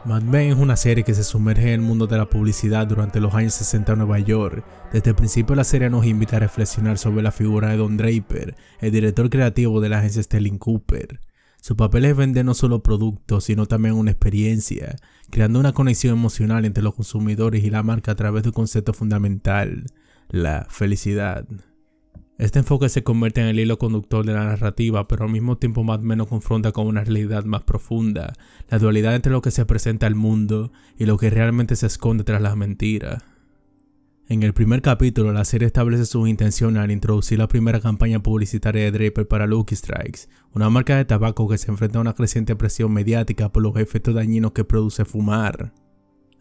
Mad Men es una serie que se sumerge en el mundo de la publicidad durante los años 60 en Nueva York. Desde el principio la serie nos invita a reflexionar sobre la figura de Don Draper, el director creativo de la agencia Sterling Cooper. Su papel es vender no solo productos, sino también una experiencia, creando una conexión emocional entre los consumidores y la marca a través de un concepto fundamental: la felicidad. Este enfoque se convierte en el hilo conductor de la narrativa, pero al mismo tiempo Mad Men nos confronta con una realidad más profunda, la dualidad entre lo que se presenta al mundo y lo que realmente se esconde tras las mentiras. En el primer capítulo, la serie establece sus intenciones al introducir la primera campaña publicitaria de Draper para Lucky Strikes, una marca de tabaco que se enfrenta a una creciente presión mediática por los efectos dañinos que produce fumar.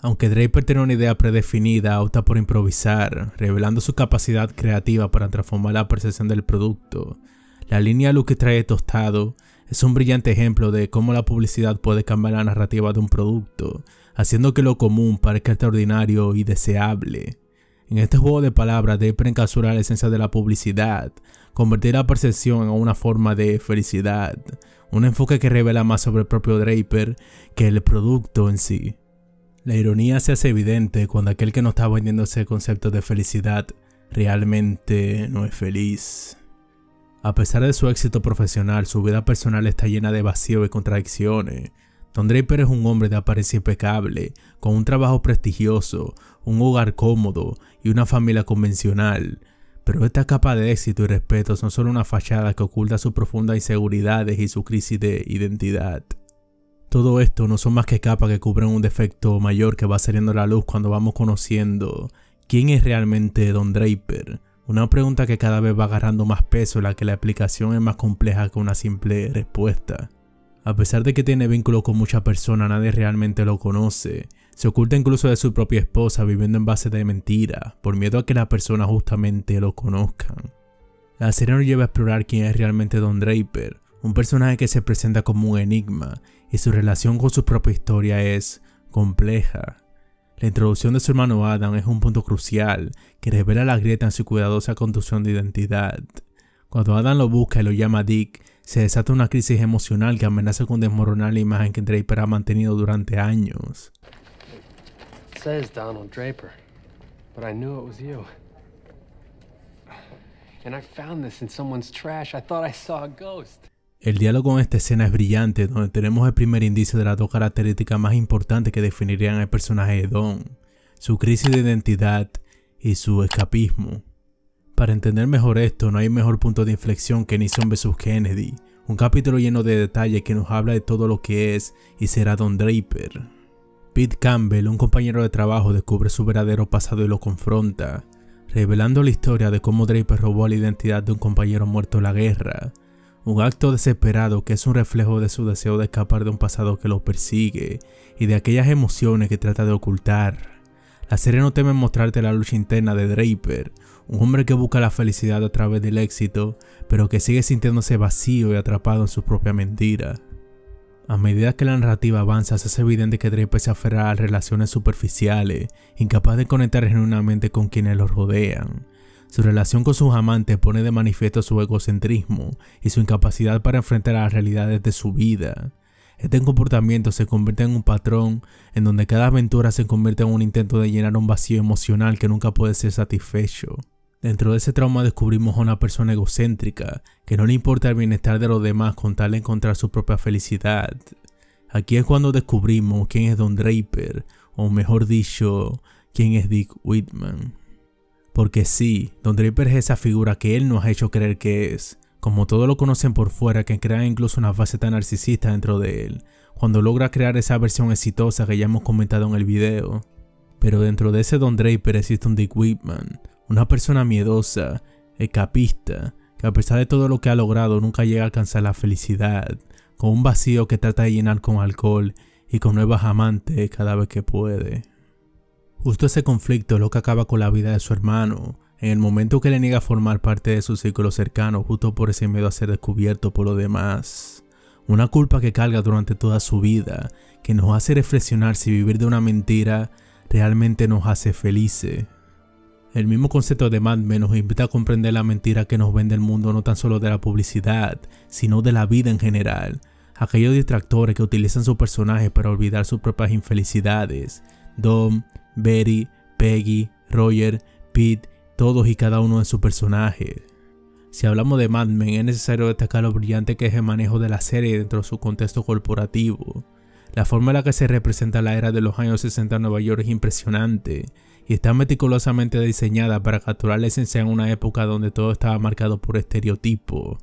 Aunque Draper tiene una idea predefinida, opta por improvisar, revelando su capacidad creativa para transformar la percepción del producto. La línea Lucky Strike tostado es un brillante ejemplo de cómo la publicidad puede cambiar la narrativa de un producto, haciendo que lo común parezca extraordinario y deseable. En este juego de palabras, Draper encapsula la esencia de la publicidad, convertir la percepción en una forma de felicidad, un enfoque que revela más sobre el propio Draper que el producto en sí. La ironía se hace evidente cuando aquel que nos está vendiendo ese concepto de felicidad realmente no es feliz. A pesar de su éxito profesional, su vida personal está llena de vacío y contradicciones. Don Draper es un hombre de apariencia impecable, con un trabajo prestigioso, un hogar cómodo y una familia convencional. Pero esta capa de éxito y respeto son solo una fachada que oculta sus profundas inseguridades y su crisis de identidad. Todo esto no son más que capas que cubren un defecto mayor que va saliendo a la luz cuando vamos conociendo quién es realmente Don Draper. Una pregunta que cada vez va agarrando más peso, en la que la explicación es más compleja que una simple respuesta. A pesar de que tiene vínculo con muchas personas, nadie realmente lo conoce. Se oculta incluso de su propia esposa, viviendo en base de mentiras, por miedo a que las personas justamente lo conozcan. La serie nos lleva a explorar quién es realmente Don Draper, un personaje que se presenta como un enigma, y su relación con su propia historia es compleja. La introducción de su hermano Adam es un punto crucial que revela la grieta en su cuidadosa construcción de identidad. Cuando Adam lo busca y lo llama Dick, se desata una crisis emocional que amenaza con desmoronar la imagen que Draper ha mantenido durante años. It says Donald Draper, but I knew it was you. And I found this in someone's trash. I thought I saw a ghost. El diálogo en esta escena es brillante, donde tenemos el primer indicio de las dos características más importantes que definirían al personaje de Don: su crisis de identidad y su escapismo. Para entender mejor esto, no hay mejor punto de inflexión que Nixon vs. Kennedy, un capítulo lleno de detalles que nos habla de todo lo que es y será Don Draper. Pete Campbell, un compañero de trabajo, descubre su verdadero pasado y lo confronta, revelando la historia de cómo Draper robó la identidad de un compañero muerto en la guerra. Un acto desesperado que es un reflejo de su deseo de escapar de un pasado que lo persigue y de aquellas emociones que trata de ocultar. La serie no teme mostrarte la lucha interna de Draper, un hombre que busca la felicidad a través del éxito, pero que sigue sintiéndose vacío y atrapado en su propia mentira. A medida que la narrativa avanza, se hace evidente que Draper se aferra a relaciones superficiales, incapaz de conectar genuinamente con quienes lo rodean. Su relación con sus amantes pone de manifiesto su egocentrismo y su incapacidad para enfrentar las realidades de su vida. Este comportamiento se convierte en un patrón en donde cada aventura se convierte en un intento de llenar un vacío emocional que nunca puede ser satisfecho. Dentro de ese trauma descubrimos a una persona egocéntrica que no le importa el bienestar de los demás con tal de encontrar su propia felicidad. Aquí es cuando descubrimos quién es Don Draper, o mejor dicho, quién es Dick Whitman. Porque sí, Don Draper es esa figura que él nos ha hecho creer que es, como todos lo conocen por fuera, que crean incluso una faceta narcisista dentro de él, cuando logra crear esa versión exitosa que ya hemos comentado en el video. Pero dentro de ese Don Draper existe un Dick Whitman, una persona miedosa, escapista, que a pesar de todo lo que ha logrado nunca llega a alcanzar la felicidad, con un vacío que trata de llenar con alcohol y con nuevas amantes cada vez que puede. Justo ese conflicto es lo que acaba con la vida de su hermano, en el momento que le niega formar parte de su círculo cercano justo por ese miedo a ser descubierto por los demás. Una culpa que carga durante toda su vida, que nos hace reflexionar si vivir de una mentira realmente nos hace felices. El mismo concepto de Mad Men nos invita a comprender la mentira que nos vende el mundo, no tan solo de la publicidad, sino de la vida en general. aquellos distractores que utilizan sus personajes para olvidar sus propias infelicidades. Dom, Betty, Peggy, Roger, Pete, todos y cada uno de sus personajes. Si hablamos de Mad Men, es necesario destacar lo brillante que es el manejo de la serie dentro de su contexto corporativo. La forma en la que se representa la era de los años 60 en Nueva York es impresionante y está meticulosamente diseñada para capturar la esencia en una época donde todo estaba marcado por estereotipos.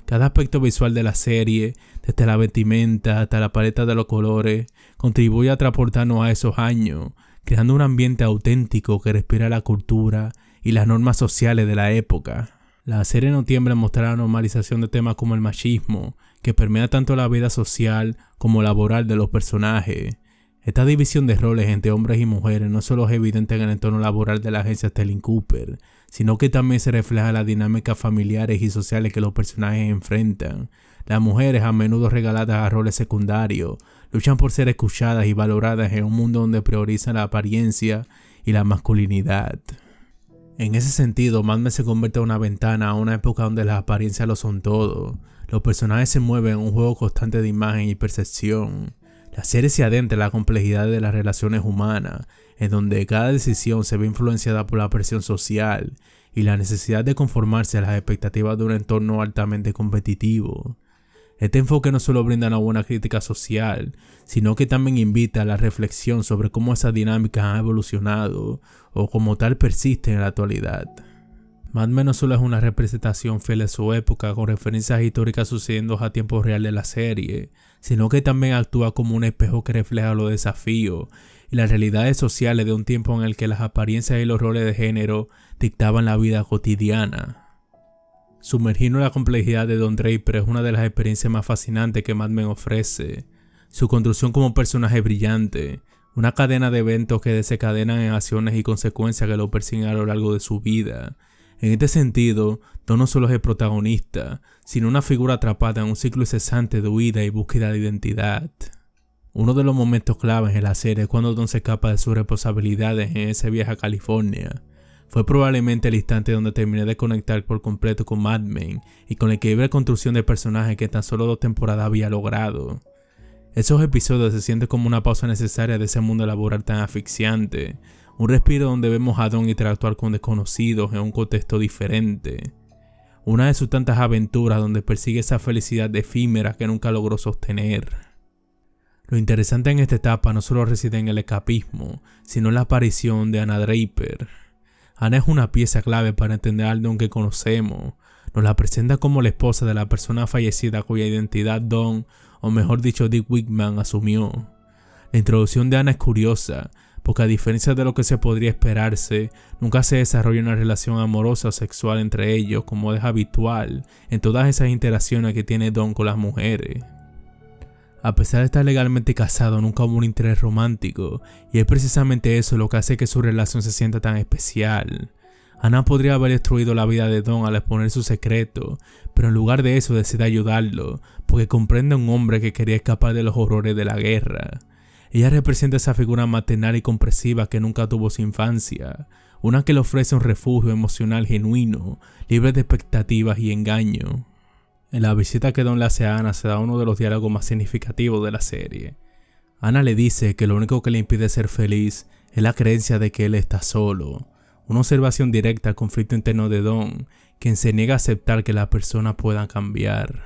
Cada aspecto visual de la serie, desde la vestimenta hasta la paleta de los colores, contribuye a transportarnos a esos años, creando un ambiente auténtico que respira la cultura y las normas sociales de la época. La serie no tiembla en mostrar la normalización de temas como el machismo, que permea tanto la vida social como laboral de los personajes. Esta división de roles entre hombres y mujeres no solo es evidente en el entorno laboral de la agencia Sterling Cooper, sino que también se refleja en las dinámicas familiares y sociales que los personajes enfrentan. Las mujeres, a menudo regaladas a roles secundarios, luchan por ser escuchadas y valoradas en un mundo donde priorizan la apariencia y la masculinidad. En ese sentido, Mad Men se convierte en una ventana a una época donde las apariencias lo son todo. Los personajes se mueven en un juego constante de imagen y percepción. La serie se adentra en la complejidad de las relaciones humanas, en donde cada decisión se ve influenciada por la presión social y la necesidad de conformarse a las expectativas de un entorno altamente competitivo. Este enfoque no solo brinda una buena crítica social, sino que también invita a la reflexión sobre cómo esas dinámicas han evolucionado o como tal persisten en la actualidad. Mad Men no solo es una representación fiel de su época con referencias históricas sucediendo a tiempo real de la serie, sino que también actúa como un espejo que refleja los desafíos y las realidades sociales de un tiempo en el que las apariencias y los roles de género dictaban la vida cotidiana. Sumergirnos en la complejidad de Don Draper es una de las experiencias más fascinantes que Mad Men ofrece. Su construcción como personaje brillante, una cadena de eventos que desencadenan en acciones y consecuencias que lo persiguen a lo largo de su vida. En este sentido, Don no solo es el protagonista, sino una figura atrapada en un ciclo incesante de huida y búsqueda de identidad. Uno de los momentos claves en la serie es cuando Don se escapa de sus responsabilidades en ese viaje a California. Fue probablemente el instante donde terminé de conectar por completo con Mad Men y con la increíble construcción de personajes que tan solo 2 temporadas había logrado. Esos episodios se sienten como una pausa necesaria de ese mundo laboral tan asfixiante, un respiro donde vemos a Don interactuar con desconocidos en un contexto diferente. Una de sus tantas aventuras donde persigue esa felicidad efímera que nunca logró sostener. Lo interesante en esta etapa no solo reside en el escapismo, sino en la aparición de Anna Draper. Anna es una pieza clave para entender al Don que conocemos. Nos la presenta como la esposa de la persona fallecida cuya identidad Don, o mejor dicho Dick Wickman, asumió. La introducción de Anna es curiosa, porque a diferencia de lo que se podría esperarse, nunca se desarrolla una relación amorosa o sexual entre ellos como es habitual en todas esas interacciones que tiene Don con las mujeres. A pesar de estar legalmente casado, nunca hubo un interés romántico, y es precisamente eso lo que hace que su relación se sienta tan especial. Anna podría haber destruido la vida de Don al exponer su secreto, pero en lugar de eso decide ayudarlo, porque comprende a un hombre que quería escapar de los horrores de la guerra. Ella representa esa figura maternal y comprensiva que nunca tuvo su infancia, una que le ofrece un refugio emocional genuino, libre de expectativas y engaño. En la visita que Don le hace a Anna se da uno de los diálogos más significativos de la serie. Anna le dice que lo único que le impide ser feliz es la creencia de que él está solo, una observación directa al conflicto interno de Don, quien se niega a aceptar que las personas puedan cambiar.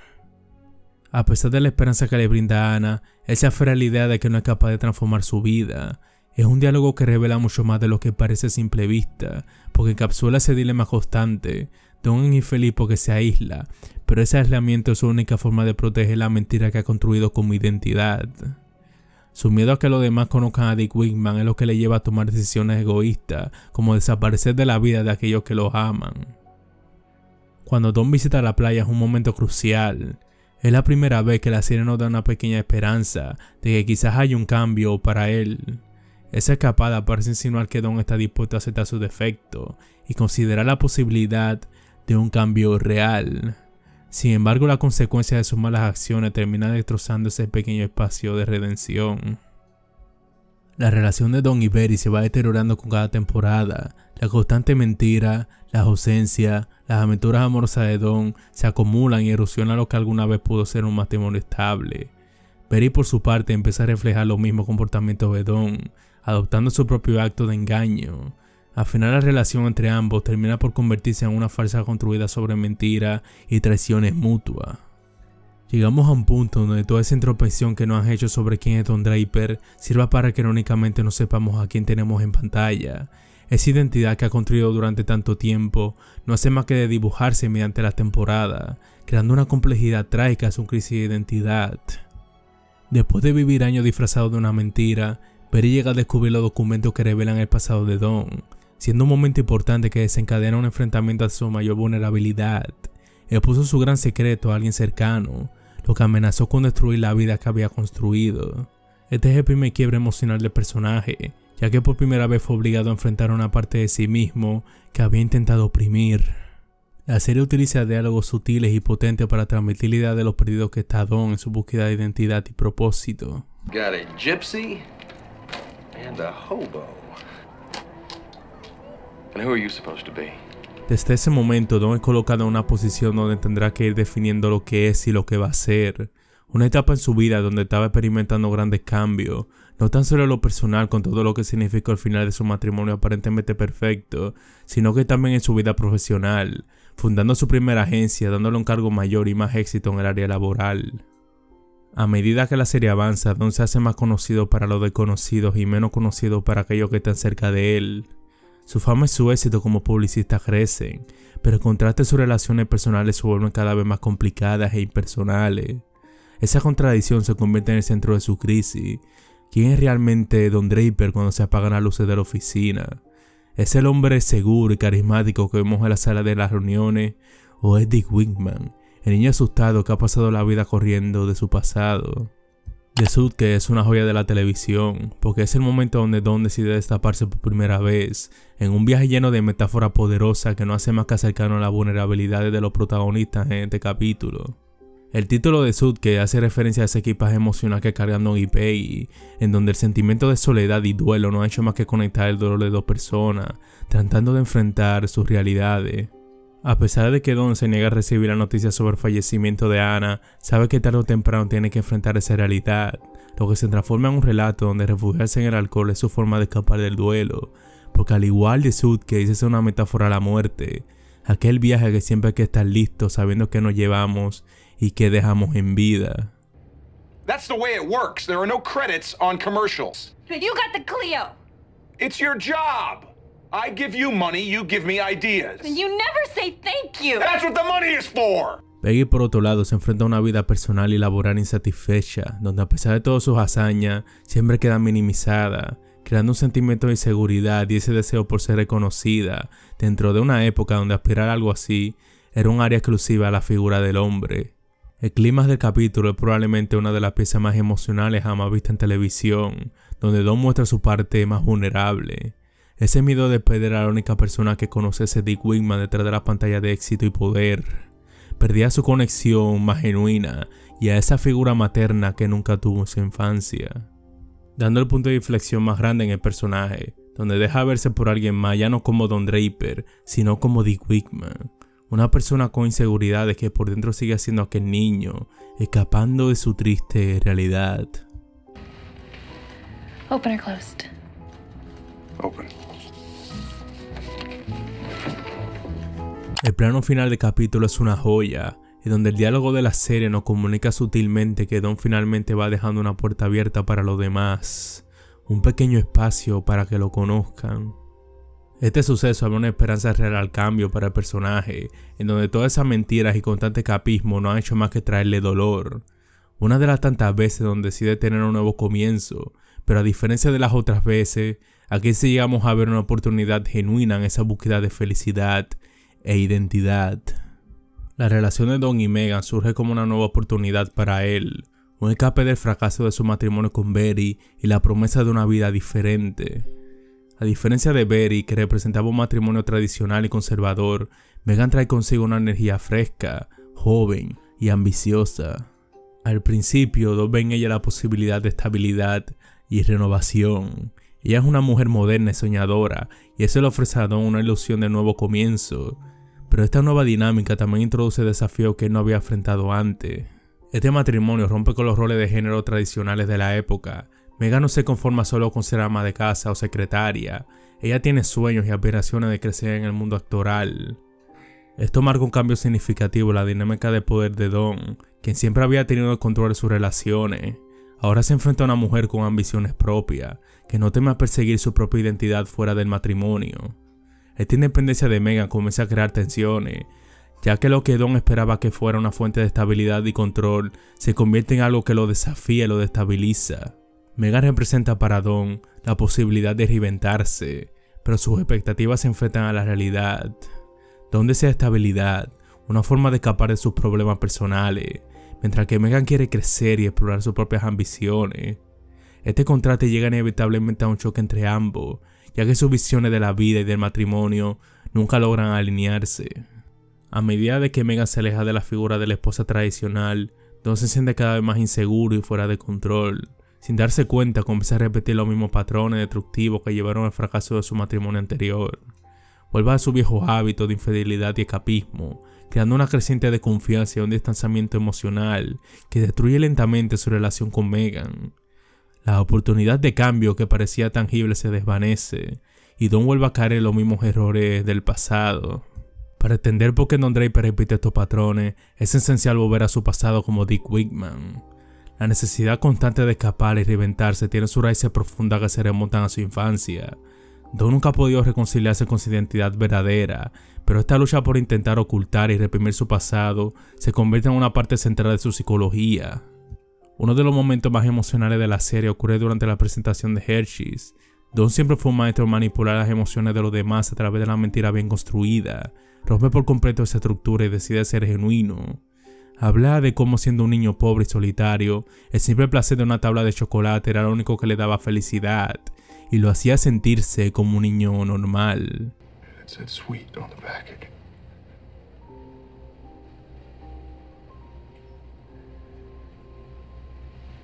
A pesar de la esperanza que le brinda a Anna, él se aferra a la idea de que no es capaz de transformar su vida. Es un diálogo que revela mucho más de lo que parece a simple vista, porque encapsula ese dilema constante. Don es infeliz porque se aísla, pero ese aislamiento es su única forma de proteger la mentira que ha construido como identidad. Su miedo a que los demás conozcan a Dick Wickman es lo que le lleva a tomar decisiones egoístas, como desaparecer de la vida de aquellos que los aman. Cuando Don visita la playa es un momento crucial. Es la primera vez que la serie nos da una pequeña esperanza de que quizás haya un cambio para él. Esa escapada parece insinuar que Don está dispuesto a aceptar sus defectos y considerar la posibilidad de un cambio real. Sin embargo, la consecuencia de sus malas acciones termina destrozando ese pequeño espacio de redención. La relación de Don y Betty se va deteriorando con cada temporada. La constante mentira, las ausencias, las aventuras amorosas de Don se acumulan y erosionan lo que alguna vez pudo ser un matrimonio estable. Betty por su parte empieza a reflejar los mismos comportamientos de Don, adoptando su propio acto de engaño. Al final la relación entre ambos termina por convertirse en una farsa construida sobre mentiras y traiciones mutuas. Llegamos a un punto donde toda esa introspección que nos han hecho sobre quién es Don Draper sirva para que irónicamente no sepamos a quién tenemos en pantalla. Esa identidad que ha construido durante tanto tiempo no hace más que de dibujarse mediante la temporada, creando una complejidad trágica a su crisis de identidad. Después de vivir años disfrazado de una mentira, Betty llega a descubrir los documentos que revelan el pasado de Don, siendo un momento importante que desencadena un enfrentamiento a su mayor vulnerabilidad. Expuso su gran secreto a alguien cercano, lo que amenazó con destruir la vida que había construido. Este es el primer quiebre emocional del personaje, ya que por primera vez fue obligado a enfrentar una parte de sí mismo que había intentado oprimir. La serie utiliza diálogos sutiles y potentes para transmitir la idea de los perdidos que está Don en su búsqueda de identidad y propósito. Got a gypsy and a hobo. And who are you supposed to be? Desde ese momento, Don es colocado en una posición donde tendrá que ir definiendo lo que es y lo que va a ser. Una etapa en su vida donde estaba experimentando grandes cambios, no tan solo en lo personal con todo lo que significó el final de su matrimonio aparentemente perfecto, sino que también en su vida profesional, fundando su primera agencia, dándole un cargo mayor y más éxito en el área laboral. A medida que la serie avanza, Don se hace más conocido para los desconocidos y menos conocido para aquellos que están cerca de él. Su fama y su éxito como publicista crecen, pero el contraste de sus relaciones personales se vuelven cada vez más complicadas e impersonales. Esa contradicción se convierte en el centro de su crisis. ¿Quién es realmente Don Draper cuando se apagan las luces de la oficina? ¿Es el hombre seguro y carismático que vemos en la sala de las reuniones? ¿O es Dick Wickman, el niño asustado que ha pasado la vida corriendo de su pasado? The Suitcase es una joya de la televisión, porque es el momento donde Don decide destaparse por primera vez, en un viaje lleno de metáforas poderosas que no hace más que acercarnos a las vulnerabilidades de los protagonistas en este capítulo. El título de Suitcase hace referencia a ese equipaje emocional que cargan Don y Peggy, en donde el sentimiento de soledad y duelo no ha hecho más que conectar el dolor de dos personas, tratando de enfrentar sus realidades. A pesar de que Don se niega a recibir la noticia sobre el fallecimiento de Anna, sabe que tarde o temprano tiene que enfrentar esa realidad, lo que se transforma en un relato donde refugiarse en el alcohol es su forma de escapar del duelo, porque al igual de Suitcase es una metáfora a la muerte, aquel viaje que siempre hay que estar listo sabiendo que nos llevamos y que dejamos en vida. That's the way it works. There are no credits on commercials. But you got the Clio. It's your job. I give you money, you give me ideas. And you never say thank you. That's what the money is for. Peggy por otro lado se enfrenta a una vida personal y laboral insatisfecha, donde a pesar de todas sus hazañas, siempre queda minimizada, creando un sentimiento de inseguridad y ese deseo por ser reconocida, dentro de una época donde aspirar a algo así era un área exclusiva a la figura del hombre. El clímax del capítulo es probablemente una de las piezas más emocionales jamás vistas en televisión, donde Don muestra su parte más vulnerable. Ese miedo de perder a la única persona que conoce a ese Dick Wickman detrás de la pantalla de éxito y poder. Perdía su conexión más genuina y a esa figura materna que nunca tuvo en su infancia. Dando el punto de inflexión más grande en el personaje, donde deja verse por alguien más ya no como Don Draper, sino como Dick Wickman. Una persona con inseguridades que por dentro sigue siendo aquel niño, escapando de su triste realidad. Open or closed? Open. El plano final del capítulo es una joya, y donde el diálogo de la serie nos comunica sutilmente que Don finalmente va dejando una puerta abierta para los demás, un pequeño espacio para que lo conozcan. Este suceso abre una esperanza real al cambio para el personaje, en donde todas esas mentiras y constante capismo no han hecho más que traerle dolor. Una de las tantas veces donde decide tener un nuevo comienzo, pero a diferencia de las otras veces, aquí sí llegamos a ver una oportunidad genuina en esa búsqueda de felicidad e identidad. La relación de Don y Megan surge como una nueva oportunidad para él, un escape del fracaso de su matrimonio con Betty y la promesa de una vida diferente. A diferencia de Betty, que representaba un matrimonio tradicional y conservador, Megan trae consigo una energía fresca, joven y ambiciosa. Al principio, Don ve en ella la posibilidad de estabilidad y renovación. Ella es una mujer moderna y soñadora, y eso le ofrece a Dawn una ilusión de nuevo comienzo. Pero esta nueva dinámica también introduce desafíos que él no había enfrentado antes. Este matrimonio rompe con los roles de género tradicionales de la época. Megan no se conforma solo con ser ama de casa o secretaria. Ella tiene sueños y aspiraciones de crecer en el mundo actoral. Esto marca un cambio significativo en la dinámica de poder de Dawn, quien siempre había tenido el control de sus relaciones. Ahora se enfrenta a una mujer con ambiciones propias, que no teme a perseguir su propia identidad fuera del matrimonio. Esta independencia de Megan comienza a crear tensiones, ya que lo que Dawn esperaba que fuera una fuente de estabilidad y control se convierte en algo que lo desafía y lo destabiliza. Megan representa para Dawn la posibilidad de reinventarse, pero sus expectativas se enfrentan a la realidad. Dawn desea estabilidad, una forma de escapar de sus problemas personales, mientras que Megan quiere crecer y explorar sus propias ambiciones. Este contraste llega inevitablemente a un choque entre ambos, ya que sus visiones de la vida y del matrimonio nunca logran alinearse. A medida de que Megan se aleja de la figura de la esposa tradicional, Dawn se siente cada vez más inseguro y fuera de control. Sin darse cuenta, comienza a repetir los mismos patrones destructivos que llevaron al fracaso de su matrimonio anterior. Vuelve a su viejo hábito de infidelidad y escapismo, creando una creciente desconfianza y un distanciamiento emocional que destruye lentamente su relación con Megan. La oportunidad de cambio que parecía tangible se desvanece, y Dawn vuelve a caer en los mismos errores del pasado. Para entender por qué Don Draper repite estos patrones, es esencial volver a su pasado como Dick Wickman. La necesidad constante de escapar y reinventarse tiene sus raíces profundas que se remontan a su infancia. Dawn nunca ha podido reconciliarse con su identidad verdadera, pero esta lucha por intentar ocultar y reprimir su pasado se convierte en una parte central de su psicología. Uno de los momentos más emocionales de la serie ocurre durante la presentación de Hershey's. Dawn siempre fue un maestro en manipular las emociones de los demás a través de la mentira bien construida. Rompe por completo esa estructura y decide ser genuino. Habla de cómo, siendo un niño pobre y solitario, el simple placer de una tabla de chocolate era lo único que le daba felicidad, y lo hacía sentirse como un niño normal. It said sweet on the package.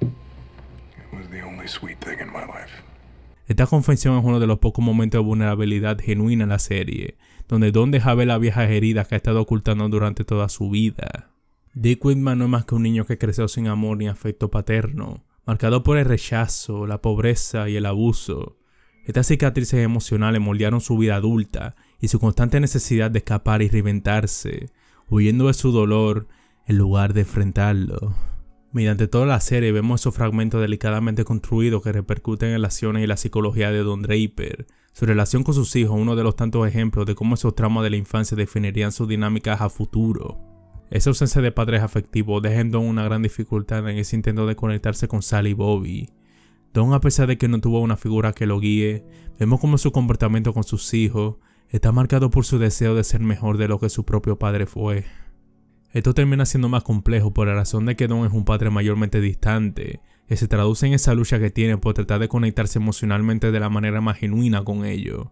It was the only sweet thing in my life. Esta confesión es uno de los pocos momentos de vulnerabilidad genuina en la serie, donde Dawn deja ver las viejas heridas que ha estado ocultando durante toda su vida. Dick Wickman no es más que un niño que creció sin amor ni afecto paterno, marcado por el rechazo, la pobreza y el abuso. Estas cicatrices emocionales moldearon su vida adulta y su constante necesidad de escapar y reinventarse, huyendo de su dolor en lugar de enfrentarlo. Mediante toda la serie vemos esos fragmentos delicadamente construidos que repercuten en las acciones y la psicología de Don Draper. Su relación con sus hijos, uno de los tantos ejemplos de cómo esos traumas de la infancia definirían sus dinámicas a futuro. Esa ausencia de padres afectivos deja en Dawn una gran dificultad en ese intento de conectarse con Sally y Bobby. Dawn, a pesar de que no tuvo una figura que lo guíe, vemos como su comportamiento con sus hijos está marcado por su deseo de ser mejor de lo que su propio padre fue. Esto termina siendo más complejo por la razón de que Dawn es un padre mayormente distante, que se traduce en esa lucha que tiene por tratar de conectarse emocionalmente de la manera más genuina con ellos.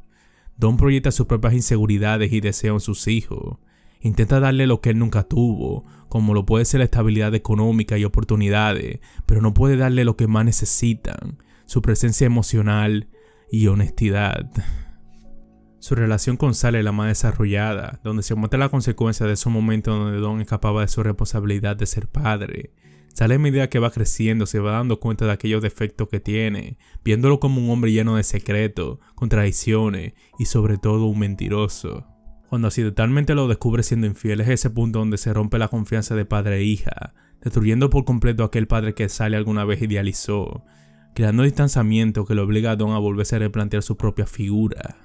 Dawn proyecta sus propias inseguridades y deseos en sus hijos. Intenta darle lo que él nunca tuvo, como lo puede ser la estabilidad económica y oportunidades, pero no puede darle lo que más necesitan, su presencia emocional y honestidad. Su relación con Sally es la más desarrollada, donde se muestra la consecuencia de esos momentos donde Dawn escapaba de su responsabilidad de ser padre. Sally, a medida que va creciendo, se va dando cuenta de aquellos defectos que tiene, viéndolo como un hombre lleno de secretos, contradicciones y sobre todo un mentiroso. Cuando accidentalmente lo descubre siendo infiel, es ese punto donde se rompe la confianza de padre e hija, destruyendo por completo a aquel padre que Sally alguna vez idealizó, creando distanciamiento que le obliga a Dawn a volverse a replantear su propia figura.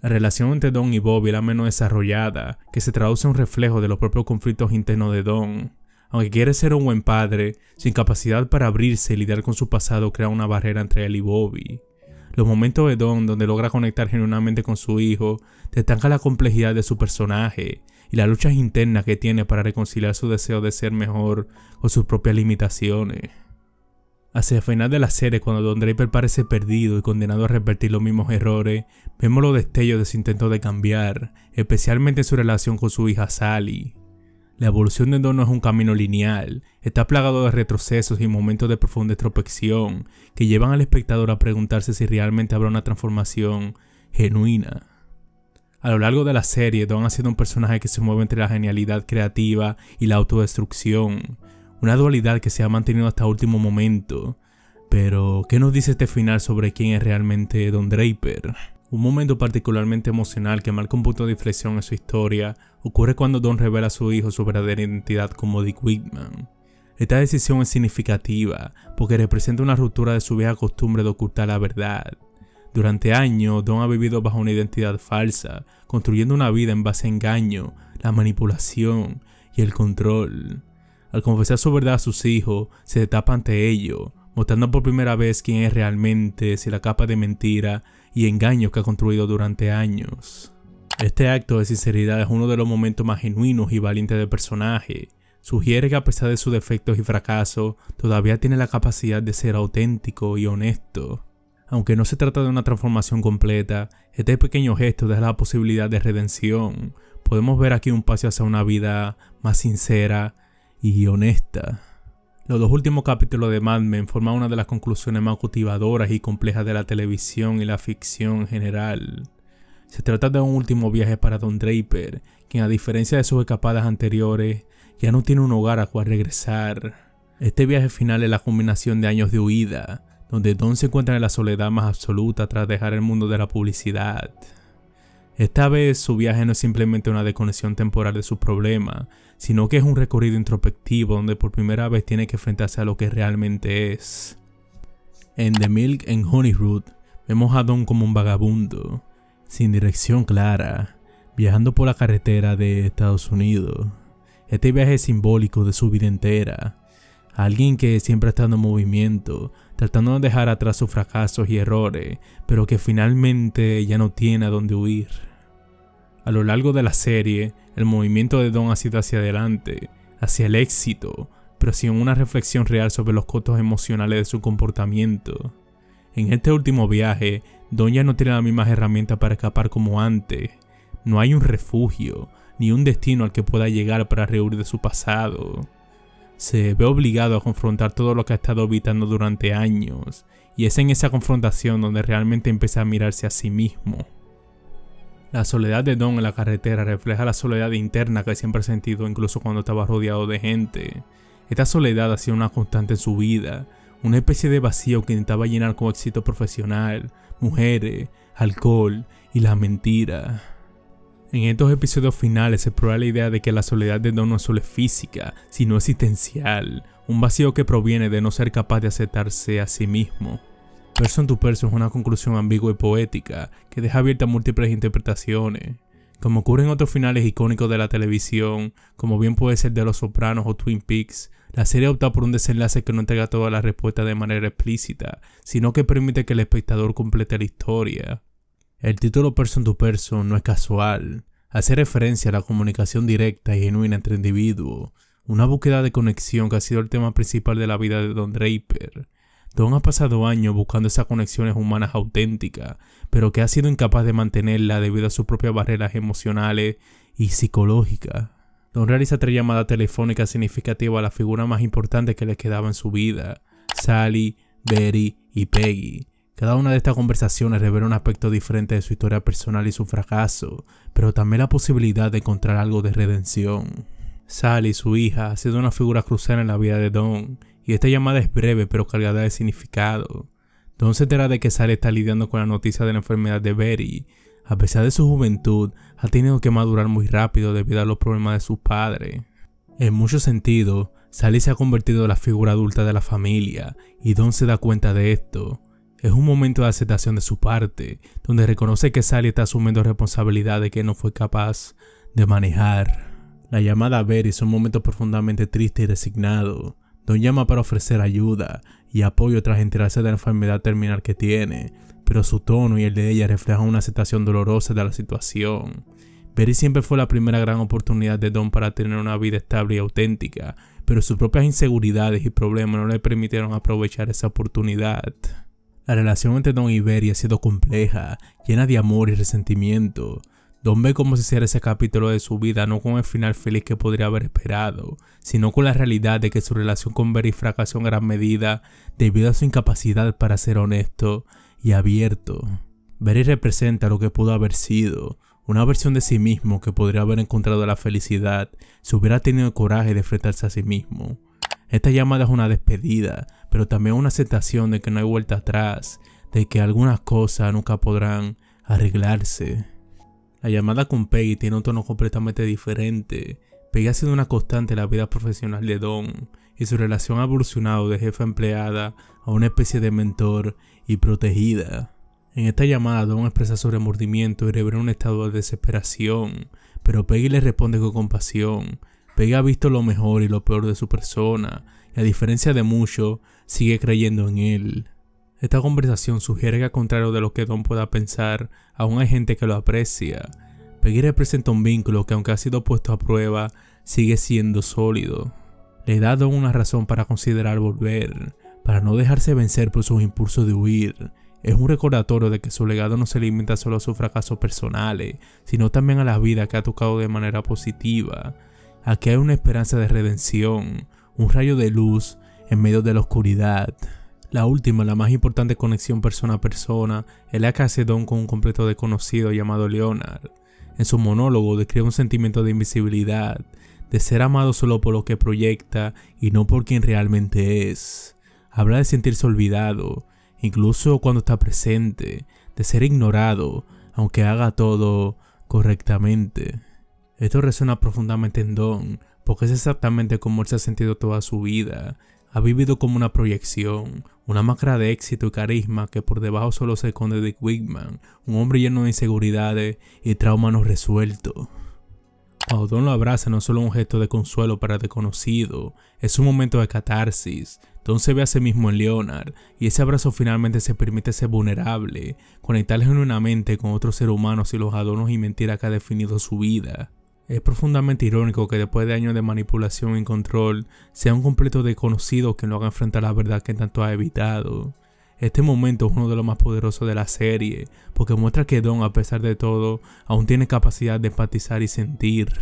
La relación entre Dawn y Bobby es la menos desarrollada, que se traduce en un reflejo de los propios conflictos internos de Dawn. Aunque quiere ser un buen padre, su incapacidad para abrirse y lidiar con su pasado crea una barrera entre él y Bobby. Los momentos de Dawn donde logra conectar genuinamente con su hijo destacan la complejidad de su personaje y las luchas internas que tiene para reconciliar su deseo de ser mejor con sus propias limitaciones. Hacia el final de la serie, cuando Don Draper parece perdido y condenado a repetir los mismos errores, vemos los destellos de su intento de cambiar, especialmente en su relación con su hija Sally. La evolución de Don no es un camino lineal, está plagado de retrocesos y momentos de profunda introspección que llevan al espectador a preguntarse si realmente habrá una transformación genuina. A lo largo de la serie, Don ha sido un personaje que se mueve entre la genialidad creativa y la autodestrucción, una dualidad que se ha mantenido hasta el último momento. Pero, ¿qué nos dice este final sobre quién es realmente Don Draper? Un momento particularmente emocional que marca un punto de inflexión en su historia ocurre cuando Don revela a su hijo su verdadera identidad como Dick Whitman. Esta decisión es significativa porque representa una ruptura de su vieja costumbre de ocultar la verdad. Durante años, Don ha vivido bajo una identidad falsa, construyendo una vida en base a engaño, la manipulación y el control. Al confesar su verdad a sus hijos, se destapa ante ellos, mostrando por primera vez quién es realmente sin la capa de mentira y engaños que ha construido durante años. Este acto de sinceridad es uno de los momentos más genuinos y valientes del personaje. Sugiere que a pesar de sus defectos y fracasos, todavía tiene la capacidad de ser auténtico y honesto. Aunque no se trata de una transformación completa, este pequeño gesto deja la posibilidad de redención. Podemos ver aquí un paso hacia una vida más sincera y honesta. Los dos últimos capítulos de Mad Men forman una de las conclusiones más cautivadoras y complejas de la televisión y la ficción en general. Se trata de un último viaje para Don Draper, quien a diferencia de sus escapadas anteriores, ya no tiene un hogar a cual regresar. Este viaje final es la culminación de años de huida, donde Don se encuentra en la soledad más absoluta tras dejar el mundo de la publicidad. Esta vez su viaje no es simplemente una desconexión temporal de sus problemas, sino que es un recorrido introspectivo donde por primera vez tiene que enfrentarse a lo que realmente es. En The Milk and Honey Route vemos a Don como un vagabundo, sin dirección clara, viajando por la carretera de Estados Unidos. Este viaje es simbólico de su vida entera. Alguien que siempre ha estado en movimiento, tratando de dejar atrás sus fracasos y errores, pero que finalmente ya no tiene a dónde huir. A lo largo de la serie, el movimiento de Don ha sido hacia adelante, hacia el éxito, pero sin una reflexión real sobre los costos emocionales de su comportamiento. En este último viaje, Don ya no tiene las mismas herramientas para escapar como antes. No hay un refugio, ni un destino al que pueda llegar para rehuir de su pasado. Se ve obligado a confrontar todo lo que ha estado evitando durante años, y es en esa confrontación donde realmente empieza a mirarse a sí mismo. La soledad de Don en la carretera refleja la soledad interna que siempre ha sentido incluso cuando estaba rodeado de gente. Esta soledad ha sido una constante en su vida, una especie de vacío que intentaba llenar con éxito profesional, mujeres, alcohol y la mentira. En estos episodios finales se explora la idea de que la soledad de Don no es solo física, sino existencial, un vacío que proviene de no ser capaz de aceptarse a sí mismo. Person to Person es una conclusión ambigua y poética que deja abierta múltiples interpretaciones. Como ocurre en otros finales icónicos de la televisión, como bien puede ser de Los Sopranos o Twin Peaks, la serie opta por un desenlace que no entrega todas las respuestas de manera explícita, sino que permite que el espectador complete la historia. El título Person to Person no es casual, hace referencia a la comunicación directa y genuina entre individuos, una búsqueda de conexión que ha sido el tema principal de la vida de Don Draper. Don ha pasado años buscando esas conexiones humanas auténticas, pero que ha sido incapaz de mantenerla debido a sus propias barreras emocionales y psicológicas. Don realiza 3 llamadas telefónicas significativas a la figura más importante que le quedaba en su vida, Sally, Betty y Peggy. Cada una de estas conversaciones revela un aspecto diferente de su historia personal y su fracaso, pero también la posibilidad de encontrar algo de redención. Sally, su hija, ha sido una figura crucial en la vida de Don, y esta llamada es breve pero cargada de significado. Don se entera de que Sally está lidiando con la noticia de la enfermedad de Betty. A pesar de su juventud, ha tenido que madurar muy rápido debido a los problemas de su padre. En muchos sentidos, Sally se ha convertido en la figura adulta de la familia, y Don se da cuenta de esto. Es un momento de aceptación de su parte, donde reconoce que Sally está asumiendo responsabilidades que no fue capaz de manejar. La llamada a Betty es un momento profundamente triste y resignado. Don llama para ofrecer ayuda y apoyo tras enterarse de la enfermedad terminal que tiene, pero su tono y el de ella reflejan una aceptación dolorosa de la situación. Betty siempre fue la primera gran oportunidad de Don para tener una vida estable y auténtica, pero sus propias inseguridades y problemas no le permitieron aprovechar esa oportunidad. La relación entre Don y Betty ha sido compleja, llena de amor y resentimiento. Don ve cómo se cierra ese capítulo de su vida no con el final feliz que podría haber esperado, sino con la realidad de que su relación con Barry fracasó en gran medida debido a su incapacidad para ser honesto y abierto. Barry representa lo que pudo haber sido, una versión de sí mismo que podría haber encontrado la felicidad si hubiera tenido el coraje de enfrentarse a sí mismo. Esta llamada es una despedida, pero también una aceptación de que no hay vuelta atrás, de que algunas cosas nunca podrán arreglarse. La llamada con Peggy tiene un tono completamente diferente. Peggy ha sido una constante en la vida profesional de Don, y su relación ha evolucionado de jefa empleada a una especie de mentor y protegida. En esta llamada Don expresa su remordimiento y revela un estado de desesperación, pero Peggy le responde con compasión. Peggy ha visto lo mejor y lo peor de su persona, y a diferencia de muchos, sigue creyendo en él. Esta conversación sugiere que, al contrario de lo que Don pueda pensar, aún hay gente que lo aprecia. Peggy representa un vínculo que, aunque ha sido puesto a prueba, sigue siendo sólido. Le da a Don una razón para considerar volver, para no dejarse vencer por sus impulsos de huir. Es un recordatorio de que su legado no se limita solo a sus fracasos personales, sino también a la vida que ha tocado de manera positiva. Aquí hay una esperanza de redención, un rayo de luz en medio de la oscuridad. La última, la más importante conexión persona a persona, es la que hace Don con un completo desconocido llamado Leonard. En su monólogo describe un sentimiento de invisibilidad, de ser amado solo por lo que proyecta y no por quien realmente es. Habla de sentirse olvidado, incluso cuando está presente, de ser ignorado, aunque haga todo correctamente. Esto resuena profundamente en Don, porque es exactamente como él se ha sentido toda su vida. Ha vivido como una proyección, una máscara de éxito y carisma que por debajo solo se esconde Dick Wickman, un hombre lleno de inseguridades y traumas no resueltos. Cuando Don lo abraza no es solo un gesto de consuelo para el desconocido, es un momento de catarsis. Don se ve a sí mismo en Leonard, y ese abrazo finalmente se permite ser vulnerable, conectar genuinamente con otro ser humano sin los adornos y mentiras que ha definido su vida. Es profundamente irónico que después de años de manipulación y control, sea un completo desconocido quien lo haga enfrentar la verdad que tanto ha evitado. Este momento es uno de los más poderosos de la serie, porque muestra que Don, a pesar de todo, aún tiene capacidad de empatizar y sentir.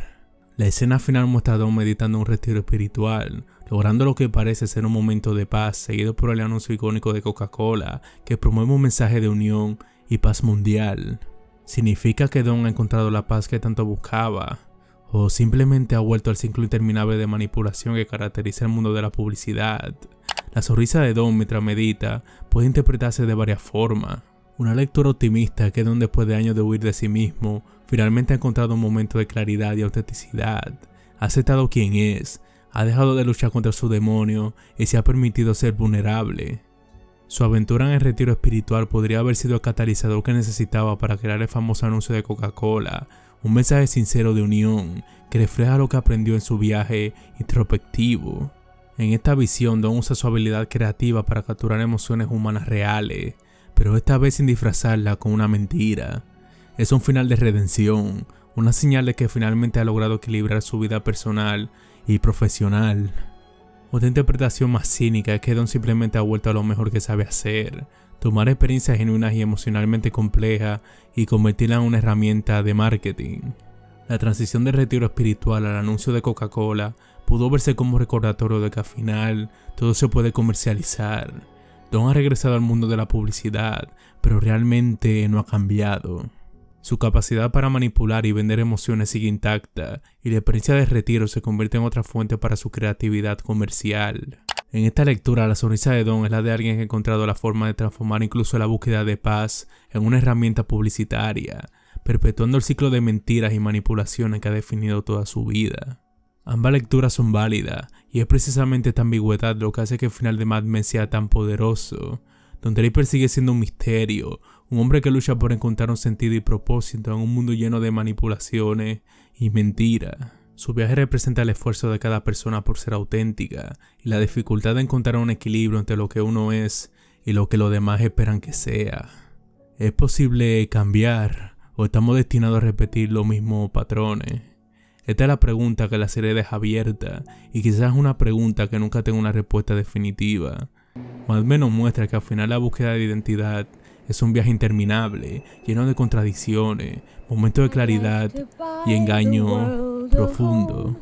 La escena final muestra a Don meditando un retiro espiritual, logrando lo que parece ser un momento de paz, seguido por el anuncio icónico de Coca-Cola, que promueve un mensaje de unión y paz mundial. ¿Significa que Don ha encontrado la paz que tanto buscaba? ¿O simplemente ha vuelto al ciclo interminable de manipulación que caracteriza el mundo de la publicidad? La sonrisa de Don mientras medita puede interpretarse de varias formas. Una lectura optimista es que Don, después de años de huir de sí mismo, finalmente ha encontrado un momento de claridad y autenticidad. Ha aceptado quién es, ha dejado de luchar contra su demonio y se ha permitido ser vulnerable. Su aventura en el retiro espiritual podría haber sido el catalizador que necesitaba para crear el famoso anuncio de Coca-Cola, un mensaje sincero de unión que refleja lo que aprendió en su viaje introspectivo. En esta visión, Don usa su habilidad creativa para capturar emociones humanas reales, pero esta vez sin disfrazarla con una mentira. Es un final de redención, una señal de que finalmente ha logrado equilibrar su vida personal y profesional. Otra interpretación más cínica es que Don simplemente ha vuelto a lo mejor que sabe hacer, tomar experiencias genuinas y emocionalmente complejas y convertirlas en una herramienta de marketing. La transición del retiro espiritual al anuncio de Coca-Cola pudo verse como recordatorio de que al final todo se puede comercializar. Don ha regresado al mundo de la publicidad, pero realmente no ha cambiado. Su capacidad para manipular y vender emociones sigue intacta, y la experiencia de retiro se convierte en otra fuente para su creatividad comercial. En esta lectura, la sonrisa de Don es la de alguien que ha encontrado la forma de transformar incluso la búsqueda de paz en una herramienta publicitaria, perpetuando el ciclo de mentiras y manipulaciones que ha definido toda su vida. Ambas lecturas son válidas, y es precisamente esta ambigüedad lo que hace que el final de Mad Men sea tan poderoso. Don Draper sigue siendo un misterio, un hombre que lucha por encontrar un sentido y propósito en un mundo lleno de manipulaciones y mentiras. Su viaje representa el esfuerzo de cada persona por ser auténtica y la dificultad de encontrar un equilibrio entre lo que uno es y lo que los demás esperan que sea. ¿Es posible cambiar o estamos destinados a repetir los mismos patrones? Esta es la pregunta que la serie deja abierta y quizás es una pregunta que nunca tenga una respuesta definitiva. Mad Men nos muestra que al final la búsqueda de identidad Es un viaje interminable, lleno de contradicciones, momentos de claridad y engaño profundo.